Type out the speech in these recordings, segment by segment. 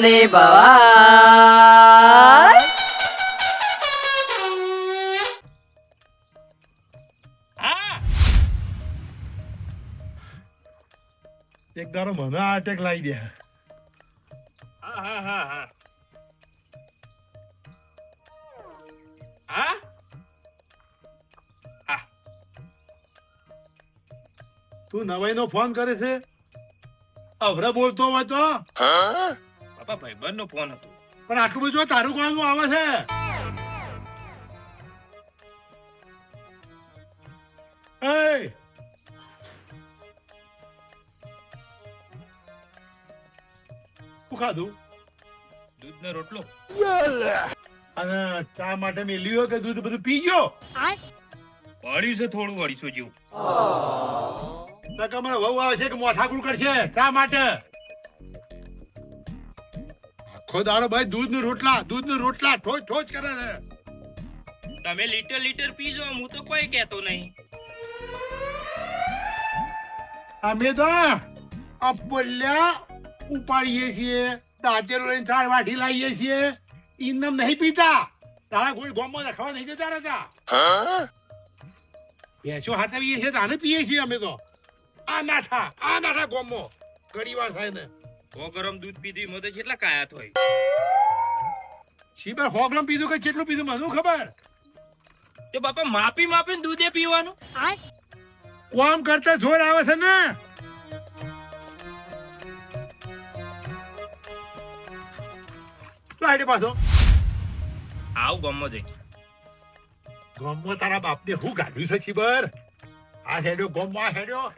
ને ભવાય. એક દારો મને આ અટેક લાવી દે. તું નવાઈ નો ફોન કરે છે? અવરા બોલતો હોય તો બાપા ભાઈબંધ નો ફોન હતો. પણ આટલું બધું તારું કામ આવે છે? એય! શું ખાધું? દૂધ ને રોટલો. અને ચા માટે મેલ્યું કે દૂધ બધું પી ગયો? પડ્યું છે થોડું 250 જેવું. તમારે વહુ આવે છે કે મોથાકુડ કરશે ચા માટે? આખો દારો ભાઈ દૂધ ને રોટલા ઠોચ ઠોચ કરે છે. તમે લીટર પીજો, હું તો કોઈ કહેતો નહીં. અમે તો અપલ્યા ઉપાડીએ છીએ, દાંતેરો લઈને 4 વાઢી લાવીએ છીએ. ઇન્નમ નહીં પીતા. તારા કોઈ ગોમમાં રખવા નહીં જતા રહેતા. ભેંસો હાથવીએ છીએ તાને પીએ છીએ અમે તો. આ નાઠા ગોમમાં ઘણી વાર થાય ને. 100 ગરમ દૂધ પીધું એમાં તો કેટલા કાયા હોય. શીબર 100 ગ્રામ પીધું કે કેટલું પીધું મને ખબર. તે બાપા માપીને દૂધે પીવાનું. કોમ કરતા જોર આવે છે ને. તો આડે પાછો આવ ગમો જઈ. ગોમમાં તારા બાપને હું ગાડ્યું છે શીબર? આ હેડ્યો ગોમમાં હેડ્યો.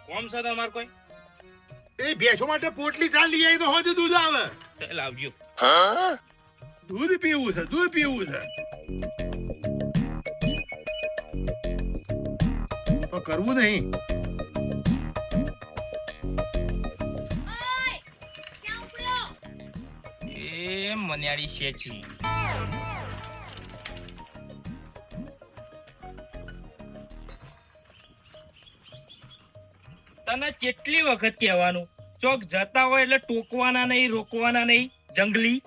કોમ છે તમાર કોઈ? એ ભેંસો માટે પોટલી ચાલ લઈ આવી તો હોજ દૂધ આવે. ચાલ આવજો. દૂધ પીવું છે. તો કરવું નહીં. એ મન્યાળી છે છી. તને કેટલી વખત કહેવાનું, ચોક જતા હોય એટલે ટોકવાના નહીં, રોકવાના નહીં, જંગલી.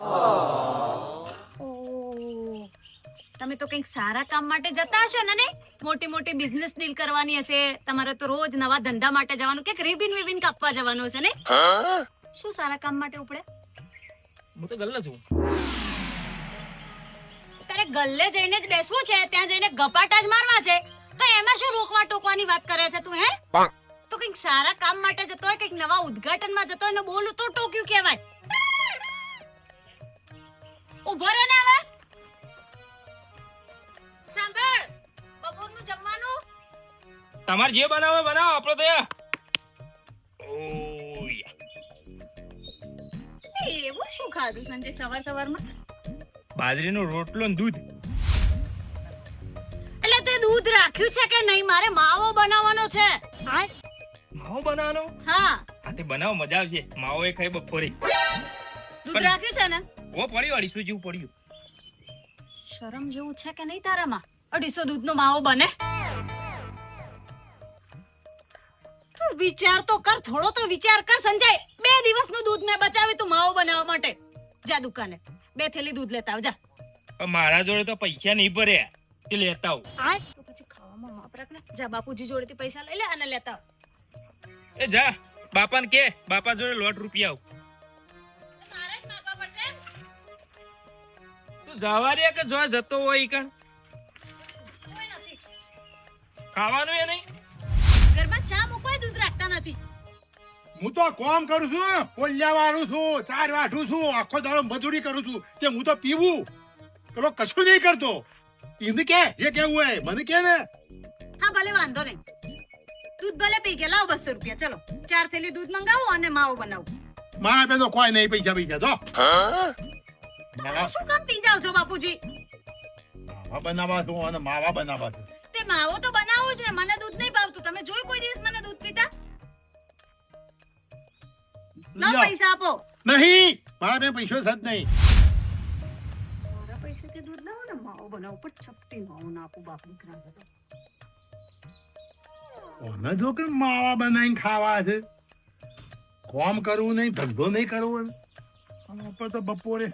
તમે તો કંઈક સારા કામ માટે જતા હશો ને? મોટી મોટી બિઝનેસ ડીલ કરવાની હશે તમારે તો. રોજ નવા ધંધા માટે જવાનું કે રિબિન કાપવા જવાનું હશે ને? શું સારા કામ માટે ઉપડે? હું તો ગલ્લા છું. તારે ગલ્લે જઈને જ બેસવું છે, ત્યાં જઈને ગપાટા જ મારવા છે? કઈ એમાં શું રોકવા ટોકવાની વાત કરે છે તું? હે તો કંઈક સારા કામ માટે જતો હોય, કંઈક નવા ઉદ્ઘાટનમાં જતો હોય ને બોલું તો ટોક્યું કહેવાય. ઉભો રહો ને હવે. સાંભળ, બપોરનું જમવાનું તમારે જે બનાવો બનાવો, આપણો તો એવું શું ખાધું સંજય સવારમાં? બાજરીનો રોટલો ને દૂધ. એટલે તે દૂધ રાખ્યું છે કે નહીં? મારે માવો બનાવવાનો છે. માવો બનાવવાનો? હા. આથી બનાવો, મજા આવશે. માવો એ ખાઈ બપોરે. દૂધ રાખ્યું છે ને? ઓ પડ્યું 250 જેવું પડ્યું. શરમ જેવું છે કે નહીં તારામાં? 250 દૂધનો માવો બને? તું વિચાર તો કર, થોડો તો વિચાર કર સંજય. 2 દિવસનું દૂધ મેં બચાવ્યું તું માવો બનાવવા માટે. જા દુકાને 2 થેલી દૂધ લેતા આવ જા. પણ મારા જોડે તો પૈસા નહીં ભર્યા કે લેતા આવ. તો પછી ખાવામાં માપ રાખ ને. જા બાપુજી જોડેથી પૈસા લઈ લે અને લેતા આવ. એ જા બાપાને કે બાપા જોડે લોટ રૂપિયા આવ. મારે જ માગવા પડશે. તું જવા દે કે જો જતો હોય ઈ કણ કોઈ નથી. ખાવાનું એ નહીં. ઘરમાં ચા મૂકવાય દૂધ રાખતા નથી. હું તો કોમ કરું છું, પોલિયા વાળું છું, 4 વાઢું છું, આખો દાડો મજૂરી કરું છું. કે હું તો પીવું પેલો કશું નહીં કરતો. એને કે જે કેવું હોય મને કે ને. હા ભલે વાંધો નહીં. દૂધ ભલે પી ગયા. લાવો 200 રૂપિયા. ચલો 4 થેલી દૂધ મંગાવો અને માવો બનાવો. મારા પેલો કોઈ નહીં પૈસા તો શું કામ પી જાવ છો બાપુજી? માવા બનાવવા છું અને માવા બનાવવા છું. તે માવો તો બનાવો જ ને. મને દૂધ નહીં ભાવતું. તમે જોયું કોઈ દિવસ મને દૂધ પીતા? ના પૈસા આપો. નહીં, મારા બે પૈસો જ નહીં. મારા પૈસેથી દૂધ લાવો ને માવો બનાવો. પણ છપટી માવો ના આપો બાપ દીકરા બધો. ઓને જો કે માવા બનાવીને ખાવા છે. કોમ કરવું નહીં, ધંધો નહીં કરવો. આપણે તો બપોરે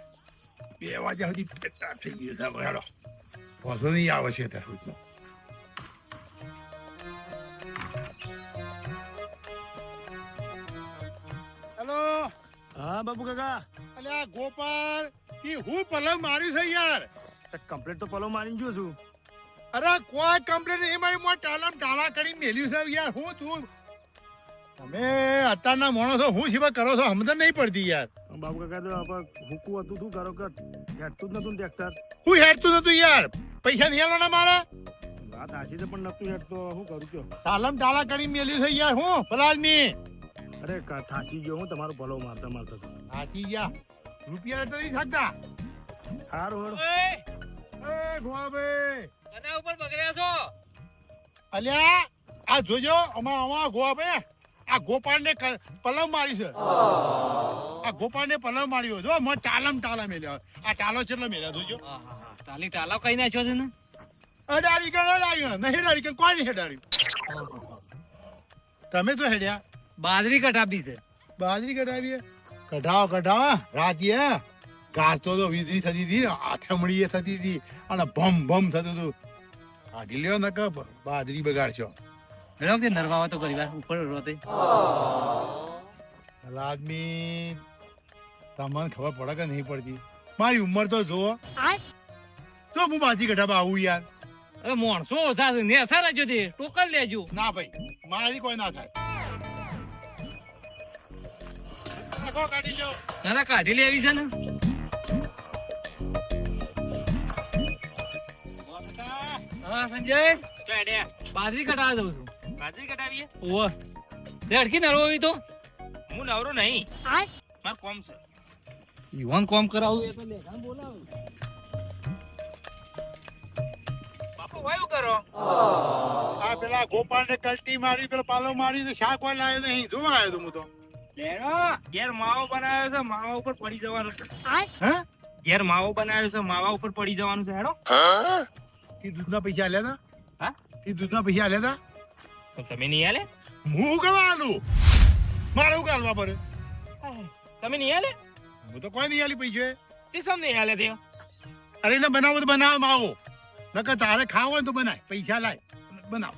2 વાગ્યા સુધી પેટા થઈ ગયું છે. હેડો પાછો નહીં આવે છે ત્યાં સુધીનો. હેલો. હા બાબુ કાકા, અલ્યા ગોપાલ ઈ હું પલંગ માર્યું છે યાર. કમ્પ્લેટ તો પલો મારીને જો છું. અરે કોઈ કમ્પ્લેન નહીં મારી. મોં ટાળા કરી મેલ્યું છે યાર. હું તું તમે અત્યારના માણસો હું સિવાય કરો છો સમજણ નહીં પડતી યાર. બાબુ કાકા તો આપણે હુકું હતું શું કરો કે હેઠતું જ નતું ટ્રેક્ટર. હું હેડતું નતું યાર. પૈસા નહીં આલવાના મારા. વાત હાસી છે પણ નતું હેઠતો શું કરું કયો. ટાળા કરી મેલ્યું છે યાર. હું ફલાદમી અરે થાસી ગયો હું તમારો ભલો મારતા મારતા તો. સાચી ગયા રૂપિયા તો નહીં થાકતા. સારું હેડો. ઓય, એ ગોવાભાઈ કના ઉપર બગડ્યા છો? અલ્યા આ જોજો આમાં ગોવાભાઈ આ ગોપાળને પલવ મારી છે. આ ગોપાળને પલવ માર્યો જો મને ટાલા મેલ્યો. આ ટાલો કેટલો મેલ્યો જોજો. તાલી ટાલા કઈ નાખ્યો છે ને? અડાડી કે નહીં ડાડી કે કોઈ નહીં હેડાડી. તમે તો હેડ્યા બાજરી કટાપી છે. બાજરી કઢાવીએ. કઢાવો રાતીએ ઘાસ તો વીજળી થતી હતી, આથમણીએ થતી હતી અને ભમ થતું હતું. કાઢી લ્યો ને કે બાજરી બગાડશો. હેલો કે નરવાવા તો કરી વાર ઉપર રોતે. આદમી તમને ખબર પડે કે નહીં પડતી? મારી ઉંમર તો જુઓ. તો હું બાજી કઢાવા આવું યાર. અરે માણસો ઓછા છે ને અસર જ છે. ટોકલ લેજો. ના ભાઈ મારાથી કોઈ ના થાય. કાઢી લો. ના કાઢી લેવી છે ને. હા સંજય બાજરી કટાવા દઉં છું. બાજરી કટાવીએ? ઓહ અડકી નરવો તો હું નવરો નહીં. માર કોમ છે. યુવાન કોમ કરાવું એ તો લેખા બોલાવું. બાપુ વાયું કરો. આ પેલા ગોપાળને કલ્ટી મારી પેલો પાલો મારી તો શાક કોઈ લાવ્યો નહીં. જોવા આવ્યો તો હું તો. લેરો ઘેર માવો બનાવ્યો છે. માવા ઉપર પડી જવાનું છે. હે ઘેર માવો બનાવ્યો છે. માવા ઉપર પડી જવાનું છે. હેડો. એ દૂધના પૈસા આલ્યા હતા? હા? એ દૂધના પૈસા આલ્યા હતા? તો તમે નહીં આલે? હું કેવા આલું? મારે શું કાલવા પડે? તમે નહીં આલે? હું તો કોઈ નહીં આલી પૈસે. તે સમ નહીં આલે તે. અરે એને બનાવો તો બનાવ આવો. નકર તારે ખાવો હોય તો બનાય. પૈસા લાય બનાવ.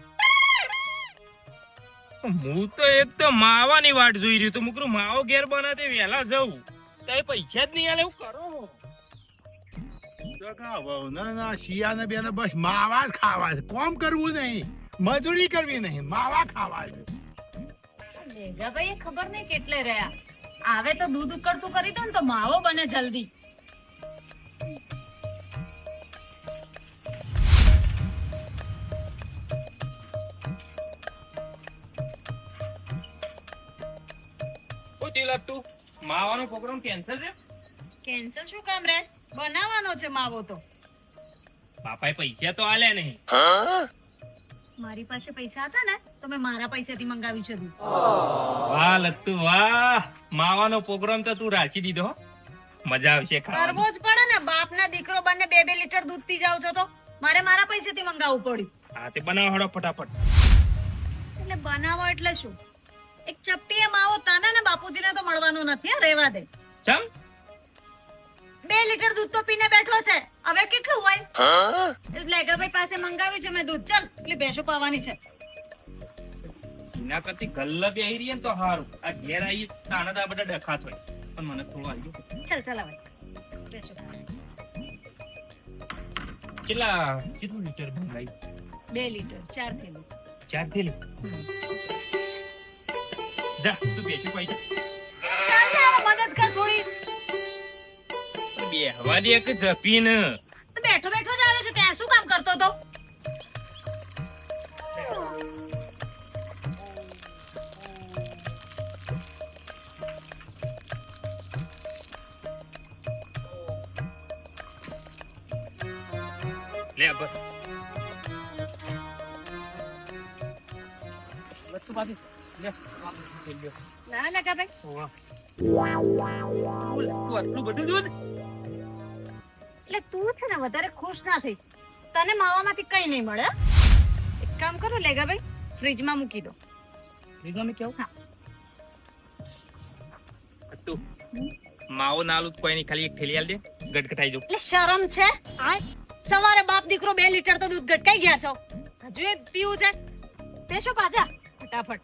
હું તો એક તો માવાની વાટ જોઈ રહ્યો તો મુકરું માવો ઘેર બનાતે વહેલા જવું તો એ પૈસા જ નહીં આલે. એવું કરો ના શિયાને બેને બસ માવા જ ખાવા છે. કોમ કરવું નહીં, મજૂરી કરવી નહીં, માવા ખાવા છે. લેગાભાઈ એ ખબર નહીં કેટલે રહ્યા. આવે તો દૂધ ઉકળતું કરી દો ને તો માવો બને જલ્દી. માવાનો પ્રોગ્રામ કેન્સલ છે. કેન્સલ શું કામ રે? બનાવવાનો છે માવો તો. બાપાએ પૈસા તો આલ્યા નહીં. મારી પાસે પૈસા હતા ને તો મેં મારા પૈસાથી મંગાવ્યું છે દૂધ. વાહ લત્તુ વાહ, માવાનો પ્રોગ્રામ તો તું રાખી દીધો હો. મજા આવશે ખાવાની. કરવો જ પડે ને. બાપ ના દીકરો બંને 2-2 લીટર દૂધ પી જાવ છો તો મારે મારા પૈસાથી મંગાવવું પડ્યું. હા તે બનાવો હડો ફટાફટ. એટલે બનાવો એટલે શું? એક ચપટીએ માવો તને ને બાપુજીને તો મળવાનો નથી. હા, રહેવા દે. ચમ 2 લીટર દૂધ તો પીને બેઠો છે. હવે કેટલું હોય? લેગાભાઈ પાસે મંગાવ્યું છે મેં દૂધ. ચાલ પેલી ભેંસો પાવાની છે. એના કરતી ગલ્લા બેહી રહી ને તો હારું. આ ઘેર આવી તાણા બધા ડખાત હોય. પણ મને થોડું આવી ગયું. ચાલ હવે ભેંસો પાવાની. કેટલું લીટર મંગાવી? 2 લીટર 4 થેલી. 4 થેલી. જા તું બેસી પૈસા ચાલ ને હવે મદદ કર થોડી. બેહવા દે કે જપીને. તો બેઠો જ આવે છે. ત્યાં શું કામ કરતો તો? લે બસ લત્તુ પાછી લે ના લેગાભાઈ. આટલું બધું દૂધ. એટલે તું છે ને વધારે ખુશ ના થઈ. તને માવામાંથી કઈ નહીં મળે. એક કામ કરો લેગાભાઈ, ફ્રીજમાં મૂકી દો. ફ્રીજમાં કેવું? હા. લત્તુ માવો નાલું કોઈ નહીં, ખાલી એક થેલી આલ દે, ગટગટાઈ જાઉં. એટલે શરમ છે સવારે બાપ દીકરો 2 લીટર તો દૂધ ગટકાઈ ગયા છો, હજુ એક પીવું છે? પેશો પાછા ફટાફટ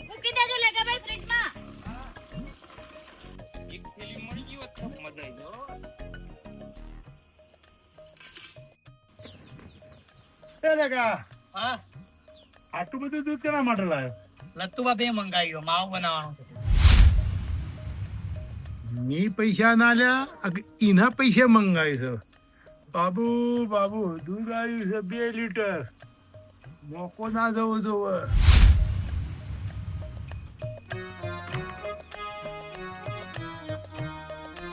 મૂકી દેજો લેગાભાઈ ફ્રીજમાં. એક થેલી મળી ગઈ હોત તો મજા આવી જાત. એ લગા હા આટલું બધું દૂધ કેના માટે લાવ્યો? લત્તુબા બે મંગાવ્યો, માવો બનાવવાનો છે. ની પૈસા ના લ્યા, એના પૈસા મંગાવી છે. બાબુ બાબુ દૂધ આવ્યું છે 2 લીટર, મોકો ના જવો જોવે.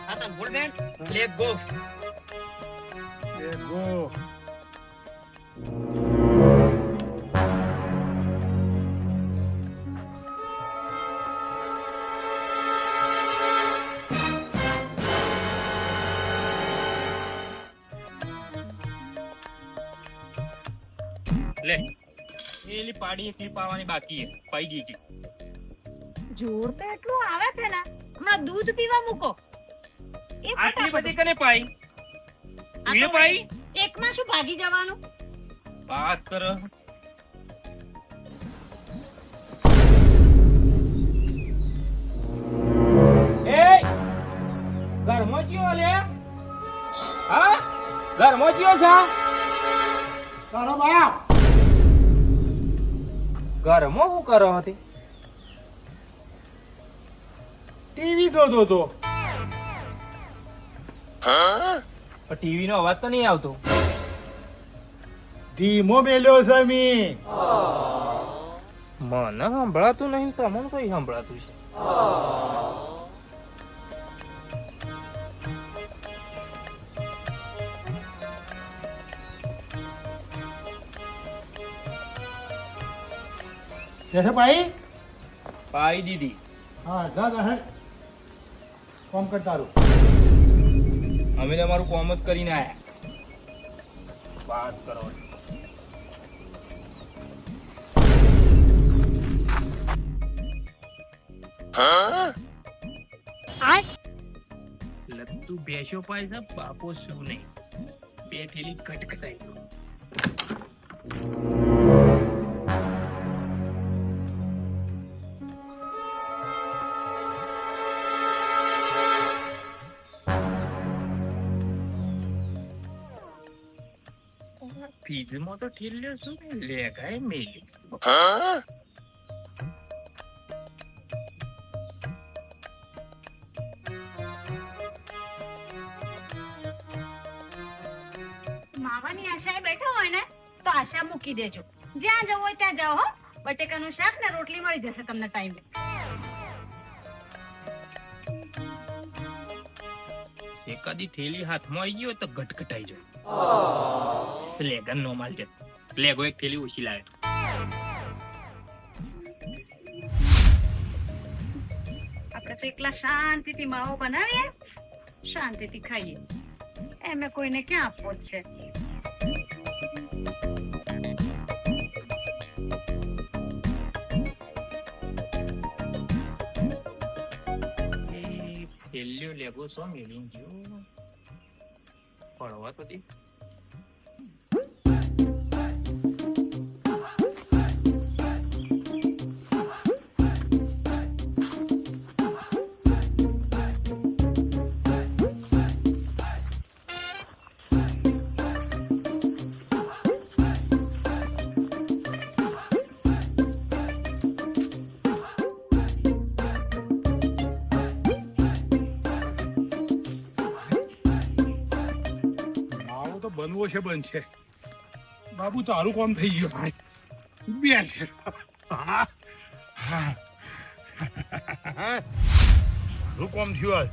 હા તને બોલ બેન, લેટ ગો. એ ગો લે એલી પાડી એકલી પાવાની બાકી છે, પાઈ દીધી. જોર તો એટલું આવે છે ને, હમણાં દૂધ પીવા મૂકો. એ આટલી ફટાફટ. બધી કને પાઈ? આ તું તો પાઈ? એકમાં શું ભાગી જવાનું? વાત કર. એ ઘરમાં કયો લે? હા ઘરમાં કયો છે? તારો બાપ ઘરમાં શું કરો હતી? ટીવી જોતો તો. ટીવી નો અવાજ તો નહીં આવતો. ધીમો મેલ્યો છે મી. મને સંભળાતું નહીં, તમને કઈ સંભળાતું છે? જશે ભાઈ? પાઈ દીધી. હા જા હે કોમ કર તારું. અમે તમારું કોમ જ કરીને આયા. વાત કરો. લત્તુ બેસ્યો પાય છે, બાપો શું નહીં. 2 થેલી કટકટાઈ ગયો. ફ્રીજમાં તો ઠેલ્યો શું લેગાય મેલી. માવાની આશાએ બેઠા હોય ને તો આશા મૂકી દેજો. જ્યાં જવું હોય ત્યાં જાઓ હો. બટેકાનું શાક ને રોટલી મળી જશે તમને ટાઈમે. એકાદી થેલી હાથમાં આવી ગયો તો ગટગટાઈ જાય. લેગન નો માલ છે. લેગો એક થેલી ઓછી લાવે. આપણે તો એકલા શાંતિથી માવો બનાવીએ, શાંતિથી ખાઈએ. એમે કોઈને ક્યાં આપવો જ છે? થેલીઓ લેગો સો મેલી ગયો. પડવા તો દે. બનવો છે બનશે. બાબુ તારું કામ થઈ ગયું. ભાઈ બે છે. હા હા તારું કામ થયું આજ.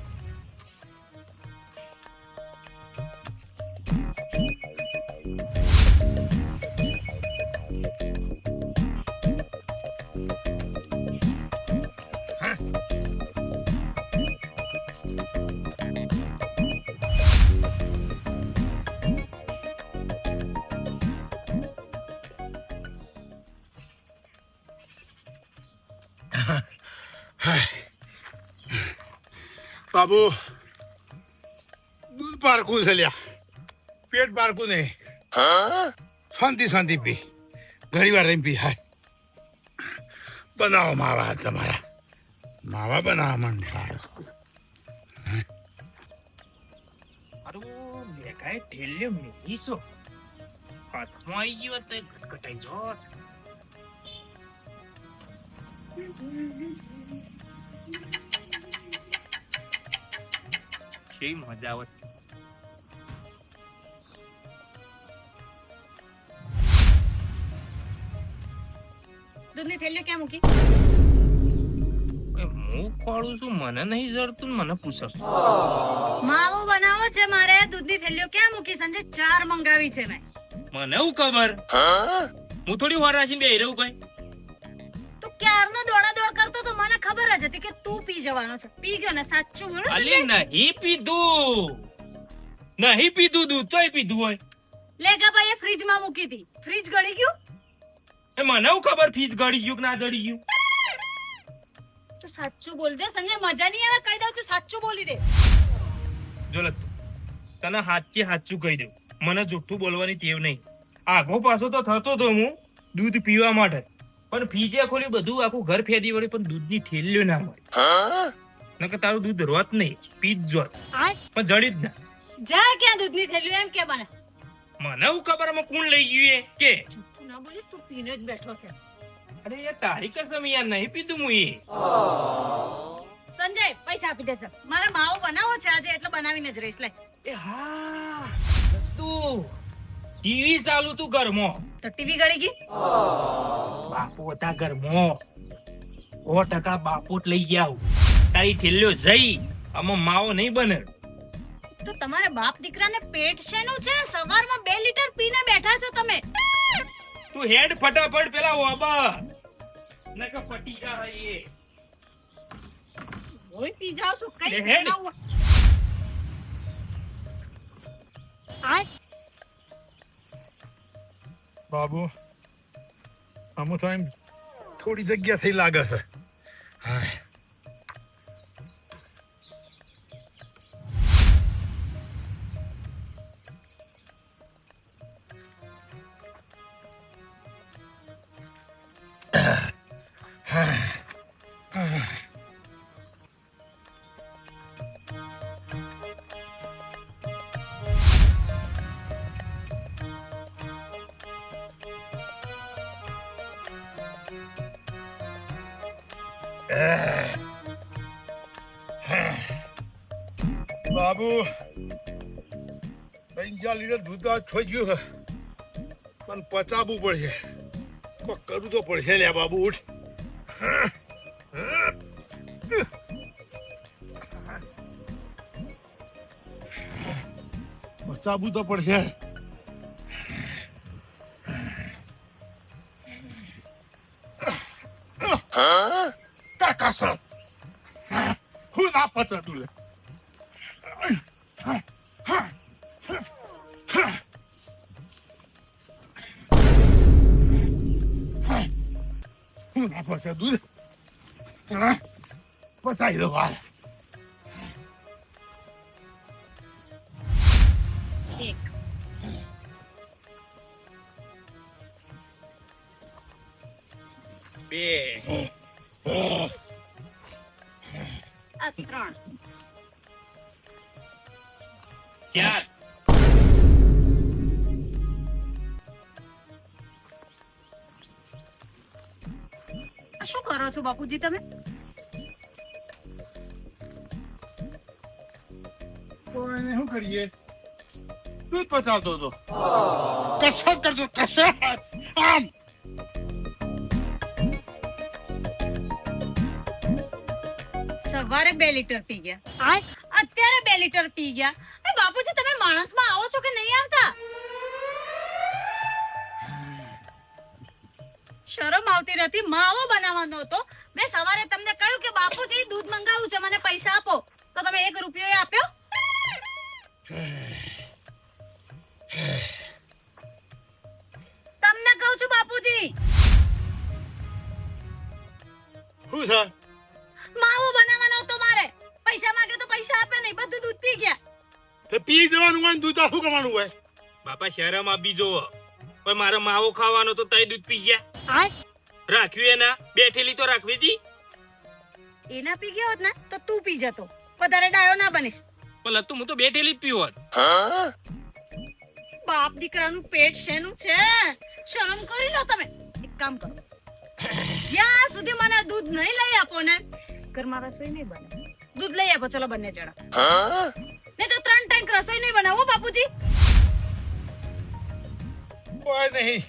બાબુ દૂધ પારકું છે લ્યા, પેટ પારકું નહીં. શાંતિ પી, ઘણી વાર રહીને પી. હાય બનાવો માવા, તમારા માવા બનાવવા માંડ્યા. મારું લેખાય ઠેલ્યો મેગીસો હાથમાં આવી ગયો તો ઘટઘટાઈ જોત. કેવી મજા આવત. દૂધની થેલીઓ ક્યાં મૂકી? હું ખોળું છું, મને નહીં જડતું ને મને પૂછો. માવો બનાવો છે મારે, દૂધની થેલીઓ ક્યાં મૂકી? સંજય 4 મંગાવી છે મેં. મને હું ખબર, હું થોડી વાર રાખીને બેહી રહું કઈ. તું ક્યારનો દોડાદોડ કરતો તો મને ખબર જ હતી કે તું પી જવાનો છે. પી ગયો ને? સાચું બોલો અલી સંજય. નહીં પીધું દૂધ તોય પીધું હોય. લેગા ભાઈએ ફ્રીજમાં મૂકી હતી, ફ્રીજ ગળી ગયું. એ મને હું ખબર ફીસ ગળી ગયું કે ના ગળી ગયું. તું સાચું બોલ દે સંજય, મજા નહીં આવે. કહી દઉં છું સાચું બોલી દે. જો લત, તને સાચું કહી દઉં, મને જુઠ્ઠું બોલવાની ટેવ નહીં. આગો પાછો તો થતો તો હું દૂધ પીવા માટે, પણ ફ્રીજે ખોલી બધું આખું ઘર ફેદી વળી, પણ દૂધની થેલીઓ ના મળે. નકર તારું દૂધ રોત નહીં, પીજ જોત, પણ જડી જ ના. જા ક્યાં દૂધની થેલીઓ એમ કે મને. મને હું ખબર આમાં કોણ લઈ ગયું એ કે. તું ના બોલીશ, તું પીને જ બેઠો છે. અરે યાર તારી કસમ યાર, નહીં પીધું હું એ. સંજય પૈસા આપી દેશે, મારે માવો બનાવો છે આજે, એટલે બનાવીને જ રહીશ. લે. એ હા, તું ટીવી ચાલુ તું ઘરમાં, તો ટીવી ગળી ગઈ. બાપુ હતા ઘરમાં, 100% બાપુ જ લઈ ગયા. તારી થેલીઓ જઈ, આમાં માવો નહીં બને. તો તમારે બાપ દીકરાને પેટ શેનું છે? સવારમાં 2 લીટર પીને બેઠા છો તમે. તું હેડ ફટાફટ પેલા ઓબા નકે ફટી જાય એ. ઓય પી જાવ છો કઈ લે હેડ. બનાવો. બાબુ આમાં તો એમ થોડી જગ્યા થઈ લાગે છે. હાય બાબુ 3-4 લીટર દૂધ તો થઈ ગયું છે, પણ પચાવવું પડશે. કોક કરવું તો પડશે લ્યા બાબુ. ઉઠ. પચાવવું તો પડશે. કસરત હું ના પચાતું લે. હું ના પચાતું પચાવી દો બાર. એક બે આ 3 ચાર શું કરો છો બાપુજી તમે? કોઈને શું કરીએ? દૂધ પચાવતો હતો, કસરત કરતો. કસરત આમ સવારે 2 લીટર પી ગયા, અત્યારે 2 લીટર પી ગયા. એ બાપુજી તમે માણસમાં આવો છો કે નહીં આવતા? શરમ આવતી નથી? માવો બનાવવાનો હતો. મેં સવારે તમને કહ્યું કે બાપુજી દૂધ મંગાવું છે, મને પૈસા આપો, તો તમે 1 રૂપિયો આપ્યો? તમને કહું છું બાપુજી, શું છે? માવો બનાવવાનો હતો મારે. પૈસા માંગ્યો તો પૈસા આપે નહીં, બધું દૂધ પી ગયા. તો પી જવાનું હોય ને દૂધ શું કરવાનું હોય? બાપા શરમ આપી જોવો, પણ મારો માવો ખાવાનો તો તઈ દૂધ પી ગયા. રાખ્યું એના બેઠેલી તો રાખવી હતી. એના પી ગયા હોત ને તો તું પી જતો, વધારે ડાયો ના બનીશ. પણ લતું હું તો બેઠેલી જ પીવો. બાપ દીકરાનું પેટ શેનું છે, શરમ કરી લો તમે. એક કામ કરો, જ્યાં સુધી મને દૂધ નહીં લઈ આપો ને ઘરમાં રસોઈ નહીં બને. દૂધ લઈ આપો, ચલો બંને જણા. નહીં તો 3 ટાઈમ રસોઈ નહીં બનાવો બાપુજી. કોઈ નહીં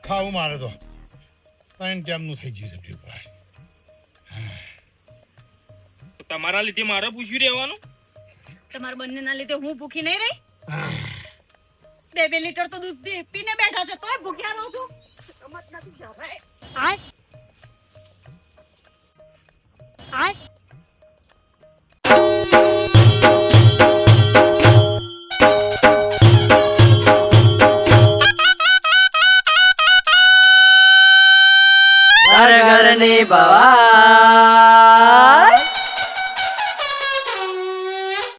ખાવું મારે તો 3 ટાઈમનું થઈ ગયું છે ભાઈ. તમારા લીધે મારે પૂછ્યું રહેવાનું. તમારા બંનેના લીધે હું ભૂખી નહીં રહી. 2 લીટર તો દૂધ પીને બેઠા છો તોય ભૂખ્યા રહો છો. સમજ નથી જવાય. ઘર ઘરની ભવા